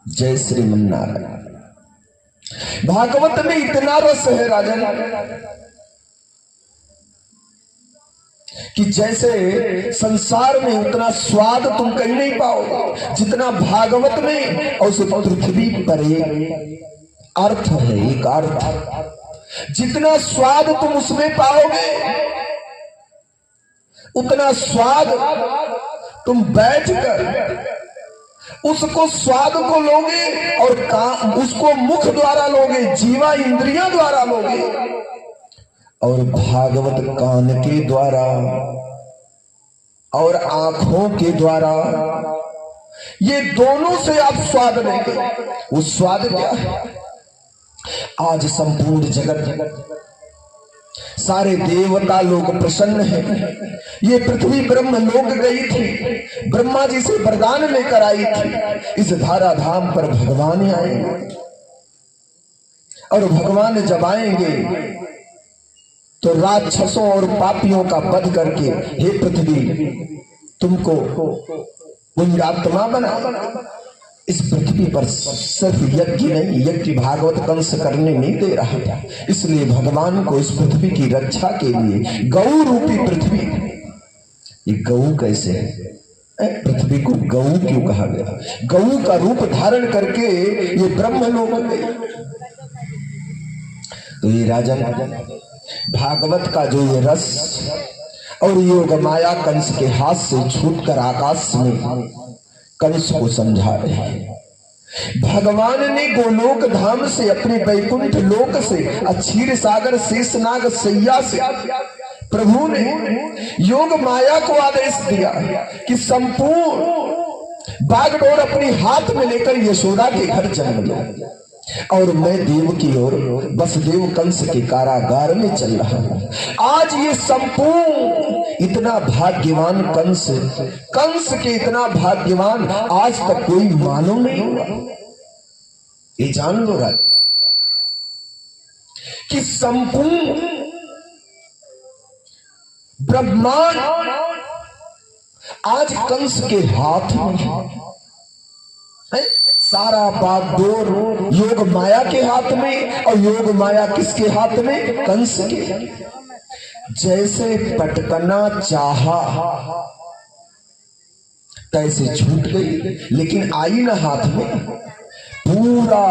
जय श्रीमन्नारायण। भागवत में इतना रस है राजन कि जैसे संसार में उतना स्वाद तुम कहीं नहीं पाओगे जितना भागवत में। और उस पृथ्वी पर एक अर्थ है, एक अर्थ, जितना स्वाद तुम उसमें पाओगे उतना स्वाद तुम बैठकर उसको स्वाद को लोगे और उसको मुख द्वारा लोगे, जीवा इंद्रियां द्वारा लोगे, और भागवत कान के द्वारा और आंखों के द्वारा, ये दोनों से आप स्वाद लेंगे। वो स्वाद क्या है? आज संपूर्ण जगत, सारे देवता लोग प्रसन्न हैं। ये पृथ्वी ब्रह्म लोक गई थी, ब्रह्मा जी से वरदान लेकर आई थी, इस धारा धाम पर भगवान आएंगे। और भगवान जब आएंगे तो राक्षसों और पापियों का वध करके, हे पृथ्वी तुमको पुण्यात्मा बना। इस पृथ्वी पर सिर्फ यज्ञ नहीं, यज्ञ भागवत कंस करने नहीं दे रहा था, इसलिए भगवान को इस पृथ्वी की रक्षा के लिए गौ रूपी पृथ्वी। ये गौ कैसे है? पृथ्वी को गौ क्यों कहा गया? गौ का रूप धारण करके ये ब्रह्मलोक गए। तो ये राजन भागवत का जो ये रस और योग माया कंस के हाथ से छूटकर आकाश में कंस को समझा रहे हैं। भगवान ने गोलोक धाम से, अपने वैकुंठ लोक से, क्षीर सागर शेषनाग सैया से प्रभु ने योग माया को आदेश दिया कि संपूर्ण बागडोर अपनी हाथ में लेकर यशोदा के घर जन्म लो, और मैं देव की ओर वसुदेव कंस के कारागार में चल रहा हूं। आज ये संपूर्ण इतना भाग्यवान कंस के इतना भाग्यवान आज तक कोई मानव नहीं हुआ। ये जान लो राज कि संपूर्ण ब्रह्मांड आज कंस के हाथ में है। सारा बागडोर योग माया के हाथ में, और योग माया किसके हाथ में? कंस के। जैसे पटकना चाहा तैसे छूट गई, लेकिन आई ना हाथ में। पूरा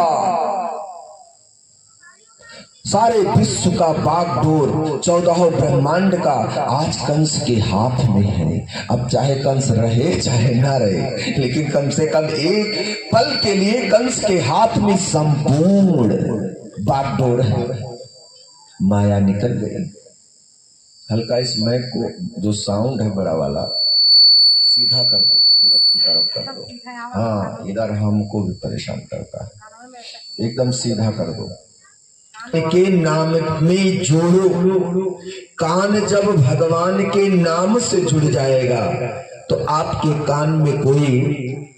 सारे विश्व का बागडोर, 14 ब्रह्मांड का आज कंस के हाथ में है। अब चाहे कंस रहे चाहे ना रहे, लेकिन कम से कम एक पल के लिए कंस के हाथ में संपूर्ण बागडोर है। माया निकल गई। हल्का इस माइक को जो साउंड है बड़ा वाला सीधा कर दो, पूरब की तरफ कर दो। हाँ, इधर हमको भी परेशान करता है, एकदम सीधा कर दो। के नाम में जोड़ो, कान जब भगवान के नाम से जुड़ जाएगा तो आपके कान में कोई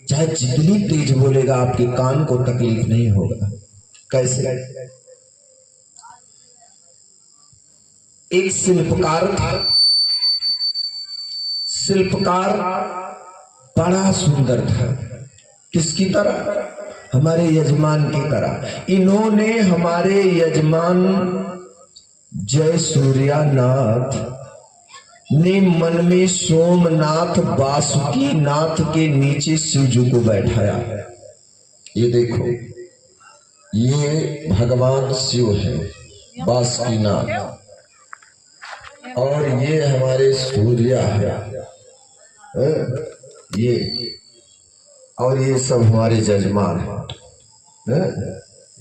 चाहे जितनी तेज बोलेगा आपके कान को तकलीफ नहीं होगा। कैसे? एक शिल्पकार था, शिल्पकार बड़ा सुंदर था। किसकी तरह? हमारे यजमान की तरह। इन्होंने हमारे यजमान जय सूर्यानाथ ने मन में सोमनाथ वासुकी नाथ के नीचे शिवजी को बैठाया। ये देखो, ये भगवान शिव है वासुकी नाथ, और ये हमारे सूर्या है, ये, और ये सब हमारे जजमान हैं।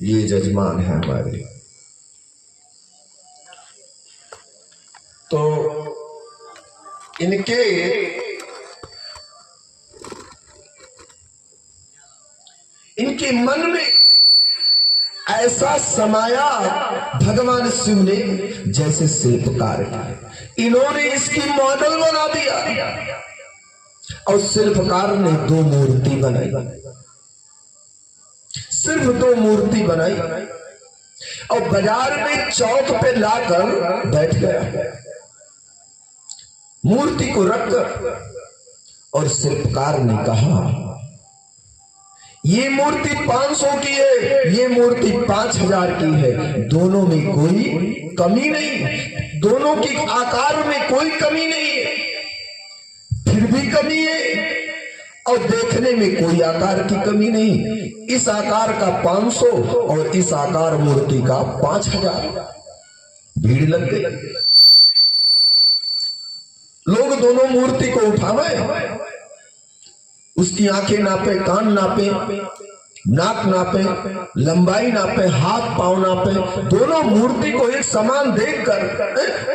ये जजमान है हमारे। तो इनके मन में ऐसा समाया भगवान शिव ने, जैसे शिल्पकार है। इन्होंने इसकी मॉडल बना दिया, और शिल्पकार ने 2 मूर्ति बनाई, सिर्फ 2 मूर्ति बनाई, और बाजार में चौक पे लाकर बैठ गया। मूर्ति को रखकर, और शिल्पकार ने कहा ये मूर्ति 500 की है, ये मूर्ति 5000 की है। दोनों में कोई कमी नहीं, दोनों की आकार में कोई कमी नहीं है, फिर भी कमी है। और देखने में कोई आकार की कमी नहीं। इस आकार का 500 और इस आकार मूर्ति का 5000। भीड़ लग गई। लोग दोनों मूर्ति को उठावे, उसकी आंखें नापे, कान नापे, नाक नापे, लंबाई नापे, हाथ पांव नापे, दोनों मूर्ति को एक समान देखकर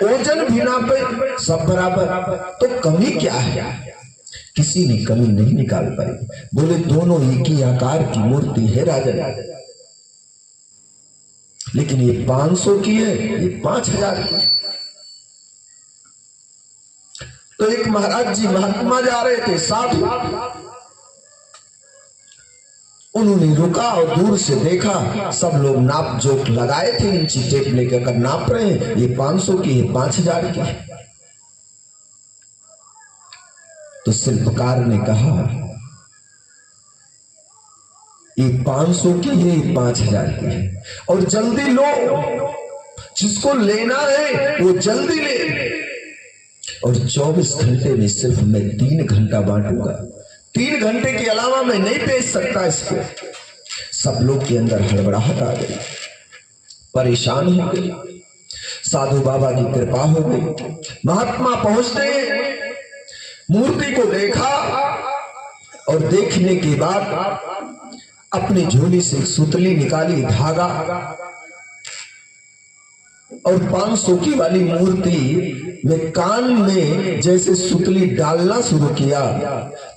ओजन भी नापे, सब बराबर। तो कमी क्या है? किसी ने कमी नहीं निकाल पाई। बोले दोनों एक ही आकार की मूर्ति है राजन, लेकिन ये 500 की है, ये 5000 की है। तो एक महाराज जी महात्मा जा रहे थे, साधु, उन्होंने रुका और दूर से देखा, सब लोग नाप जोक लगाए थे, इंची टेप लेकर नाप रहे हैं। ये 500 की है, 5000 की है। तो शिल्पकार ने कहा ये 500 की है, ये 5000 की है, और जल्दी लो, जिसको लेना है वो जल्दी ले। और 24 घंटे में सिर्फ मैं 3 घंटा बांटूंगा, 3 घंटे के अलावा मैं नहीं बेच सकता इसको। सब लोग के अंदर हड़बड़ाहट आ गई, परेशान हो गई। साधु बाबा की कृपा हो गई। महात्मा पहुंचते, मूर्ति को देखा और देखने के बाद अपनी झोली से सुतली निकाली, धागा, और 500 की वाली मूर्ति में कान में जैसे सुतली डालना शुरू किया,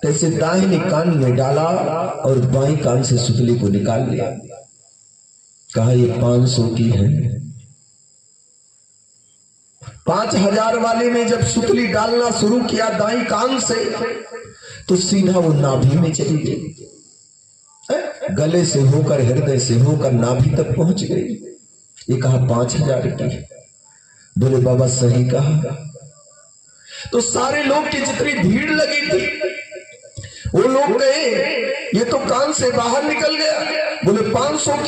तैसे दाहिने कान में डाला और बाएं कान से सुतली को निकाल लिया। कहा ये 500 की है। 5000 वाले में जब सुतली डालना शुरू किया दाएं कान से, तो सीधा वो नाभि में चली गई, गले से होकर, हृदय से होकर नाभि तक पहुंच गई। ये कहा 5000 की। बोले बाबा सही कहा। तो सारे लोग की जितनी भीड़ लगी थी, वो लोग कहे ये तो कान से बाहर निकल गया। बोले 500 की